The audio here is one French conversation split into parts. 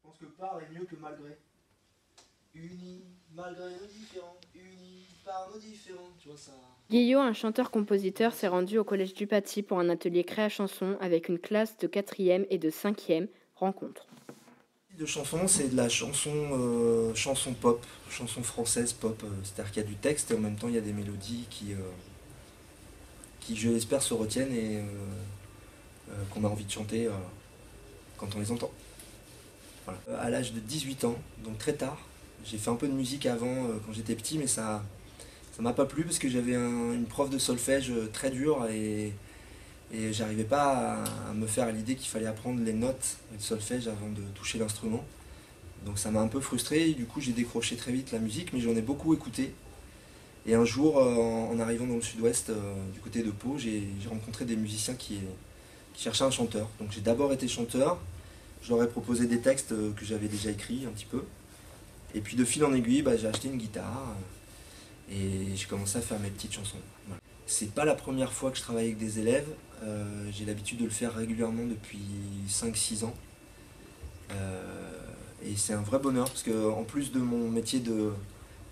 pense que par est mieux que malgré. Unis, malgré nos différents, unis par nos différents, tu vois ça. Guillot, un chanteur-compositeur, s'est rendu au collège du Paty pour un atelier créa-chanson avec une classe de 4e et de 5e. Rencontre. De chanson, c'est de la chanson pop, chanson française pop. C'est-à-dire qu'il y a du texte et en même temps il y a des mélodies qui je l'espère, se retiennent et qu'on a envie de chanter quand on les entend. Voilà. À l'âge de 18 ans, donc très tard, j'ai fait un peu de musique avant quand j'étais petit, mais ça m'a pas plu parce que j'avais une prof de solfège très dure et j'arrivais pas à me faire à l'idée qu'il fallait apprendre les notes de solfège avant de toucher l'instrument. Donc ça m'a un peu frustré et du coup j'ai décroché très vite la musique, mais j'en ai beaucoup écouté. Et un jour, en arrivant dans le sud-ouest, du côté de Pau, j'ai rencontré des musiciens qui cherchaient un chanteur. Donc j'ai d'abord été chanteur, je leur ai proposé des textes que j'avais déjà écrits un petit peu. Et puis de fil en aiguille, j'ai acheté une guitare et j'ai commencé à faire mes petites chansons. Voilà. C'est pas la première fois que je travaille avec des élèves, j'ai l'habitude de le faire régulièrement depuis 5-6 ans. Et c'est un vrai bonheur parce que en plus de mon métier de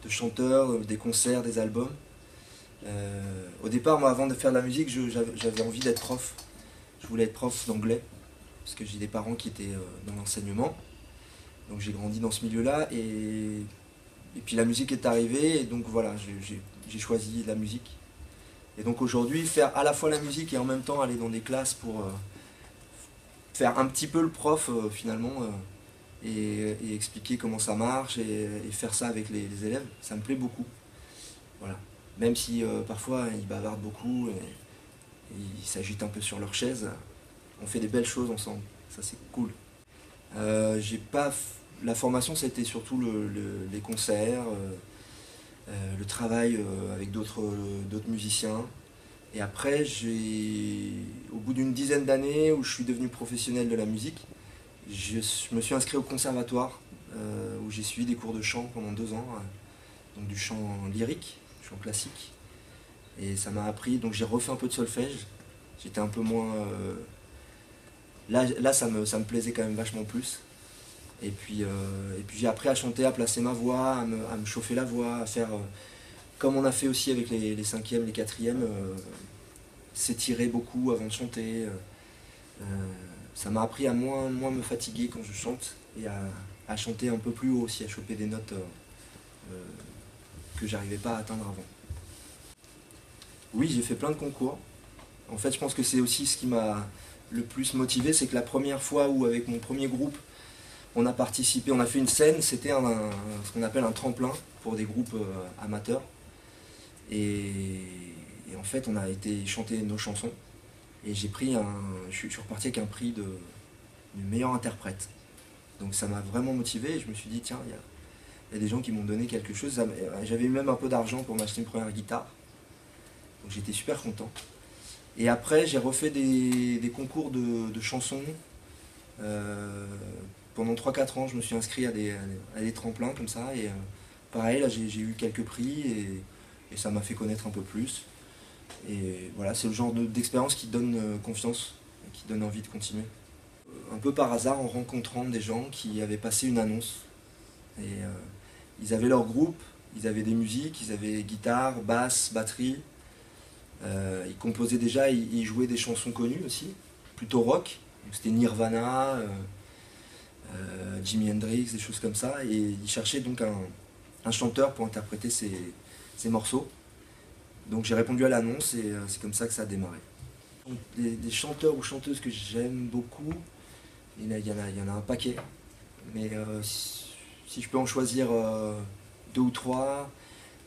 chanteur, des concerts, des albums, au départ, moi, avant de faire de la musique, j'avais envie d'être prof. Je voulais être prof d'anglais parce que j'ai des parents qui étaient dans l'enseignement. Donc j'ai grandi dans ce milieu-là et puis la musique est arrivée et donc voilà, j'ai choisi la musique. Et donc aujourd'hui, faire à la fois la musique et en même temps aller dans des classes pour faire un petit peu le prof finalement et expliquer comment ça marche et faire ça avec les élèves, ça me plaît beaucoup. Voilà. Même si parfois ils bavardent beaucoup et ils s'agitent un peu sur leur chaise, on fait des belles choses ensemble, ça c'est cool. J'ai pas La formation, c'était surtout les concerts, le travail avec d'autres musiciens. Et après, au bout d'une dizaine d'années où je suis devenu professionnel de la musique, je me suis inscrit au conservatoire où j'ai suivi des cours de chant pendant 2 ans, donc du chant lyrique, du chant classique. Et ça m'a appris, donc j'ai refait un peu de solfège. J'étais un peu moins... Là ça me plaisait quand même vachement plus. Et puis j'ai appris à chanter, à placer ma voix, à me chauffer la voix, à faire comme on a fait aussi avec les 5e, les 4e, s'étirer beaucoup avant de chanter. Ça m'a appris à moins me fatiguer quand je chante et à chanter un peu plus haut aussi, à choper des notes que j'arrivais pas à atteindre avant. Oui, j'ai fait plein de concours. En fait, je pense que c'est aussi ce qui m'a le plus motivé, c'est que la première fois où avec mon premier groupe, on a participé, on a fait une scène, c'était ce qu'on appelle un tremplin pour des groupes amateurs. Et en fait, on a été chanter nos chansons. Et je suis reparti avec un prix de meilleur interprète. Donc ça m'a vraiment motivé et je me suis dit, tiens, il y a des gens qui m'ont donné quelque chose. J'avais eu même un peu d'argent pour m'acheter une première guitare. Donc j'étais super content. Et après, j'ai refait des concours de chansons. Pendant 3-4 ans, je me suis inscrit à des tremplins comme ça. Et pareil, là, j'ai eu quelques prix et ça m'a fait connaître un peu plus. Et voilà, c'est le genre d'expérience qui donne confiance et qui donne envie de continuer. Un peu par hasard, en rencontrant des gens qui avaient passé une annonce. Et ils avaient leur groupe, ils avaient des musiques, ils avaient guitare, basse, batterie. Ils composaient déjà, ils jouaient des chansons connues aussi, plutôt rock. C'était Nirvana, Jimi Hendrix, des choses comme ça. Et ils cherchaient donc un chanteur pour interpréter ces morceaux. Donc j'ai répondu à l'annonce et c'est comme ça que ça a démarré. Des chanteurs ou chanteuses que j'aime beaucoup, il y en a un paquet. Mais si je peux en choisir 2 ou 3,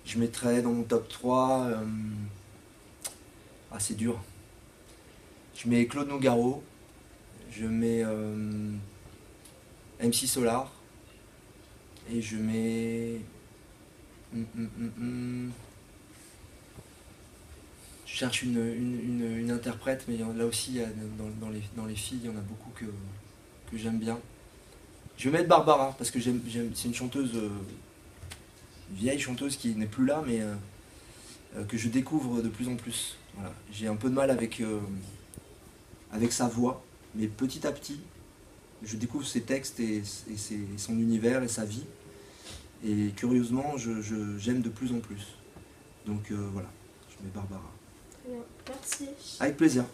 je mettrais dans mon top 3. C'est dur. Je mets Claude Nougaro, je mets MC Solar et je mets... Je cherche une interprète, mais là aussi, dans les filles, il y en a beaucoup que j'aime bien. Je vais mettre Barbara, parce que c'est une chanteuse, vieille chanteuse qui n'est plus là, mais que je découvre de plus en plus. Voilà. J'ai un peu de mal avec sa voix, mais petit à petit, je découvre ses textes et son univers et sa vie. Et curieusement, j'aime de plus en plus. Donc voilà, je mets Barbara. Très bien, merci. Avec plaisir.